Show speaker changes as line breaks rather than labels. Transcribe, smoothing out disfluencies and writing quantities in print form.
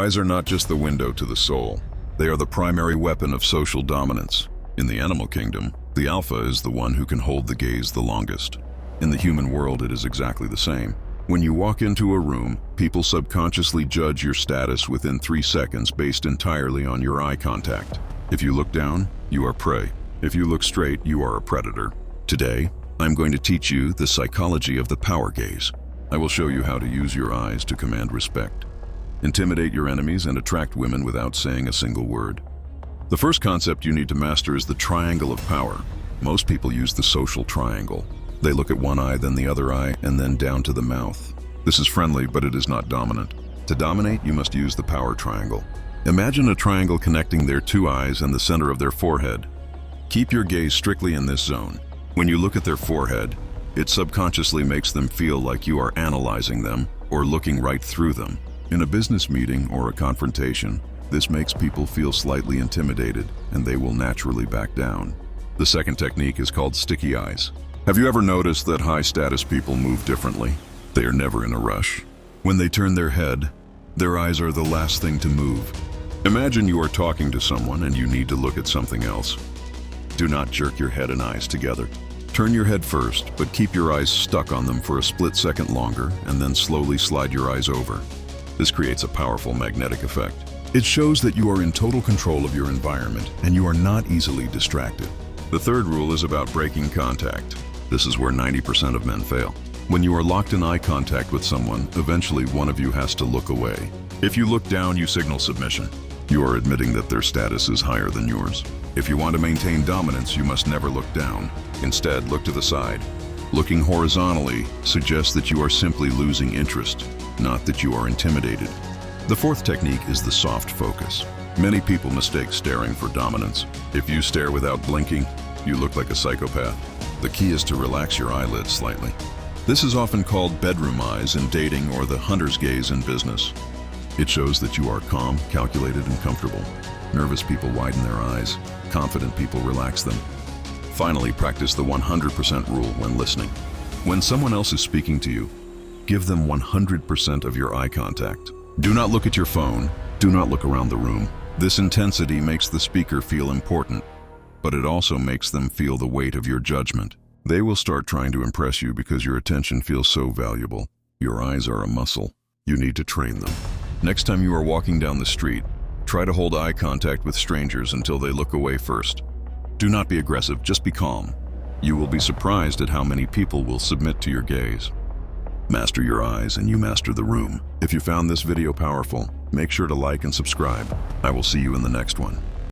eyes are not just the window to the soul. They are the primary weapon of social dominance. In the animal kingdom, the alpha is the one who can hold the gaze the longest. In the human world, it is exactly the same. When you walk into a room, people subconsciously judge your status within 3 seconds based entirely on your eye contact. If you look down, you are prey. If you look straight, you are a predator. Today, I'm going to teach you the psychology of the power gaze. I will show you how to use your eyes to command respect, intimidate your enemies, and attract women without saying a single word. The first concept you need to master is the triangle of power. Most people use the social triangle. They look at one eye, then the other eye, and then down to the mouth. This is friendly, but it is not dominant. To dominate, you must use the power triangle. Imagine a triangle connecting their 2 eyes and the center of their forehead. Keep your gaze strictly in this zone. When you look at their forehead, it subconsciously makes them feel like you are analyzing them or looking right through them. In a business meeting or a confrontation, this makes people feel slightly intimidated, and they will naturally back down. The second technique is called sticky eyes. Have you ever noticed that high-status people move differently? They are never in a rush. When they turn their head, their eyes are the last thing to move. Imagine you are talking to someone and you need to look at something else. Do not jerk your head and eyes together. Turn your head first, but keep your eyes stuck on them for a split second longer, and then slowly slide your eyes over. This creates a powerful magnetic effect. It shows that you are in total control of your environment and you are not easily distracted. The third rule is about breaking contact. This is where 90% of men fail. When you are locked in eye contact with someone, eventually one of you has to look away. If you look down, you signal submission. You are admitting that their status is higher than yours. If you want to maintain dominance, you must never look down. Instead, look to the side. Looking horizontally suggests that you are simply losing interest, not that you are intimidated. The fourth technique is the soft focus. Many people mistake staring for dominance. If you stare without blinking, you look like a psychopath. The key is to relax your eyelids slightly. This is often called bedroom eyes in dating or the hunter's gaze in business. It shows that you are calm, calculated, and comfortable. Nervous people widen their eyes. Confident people relax them. Finally, practice the 100% rule when listening. When someone else is speaking to you, give them 100% of your eye contact. Do not look at your phone. Do not look around the room. This intensity makes the speaker feel important, but it also makes them feel the weight of your judgment. They will start trying to impress you because your attention feels so valuable. Your eyes are a muscle. You need to train them. Next time you are walking down the street, try to hold eye contact with strangers until they look away first. Do not be aggressive, just be calm. You will be surprised at how many people will submit to your gaze. Master your eyes and you master the room. If you found this video powerful, make sure to like and subscribe. I will see you in the next one.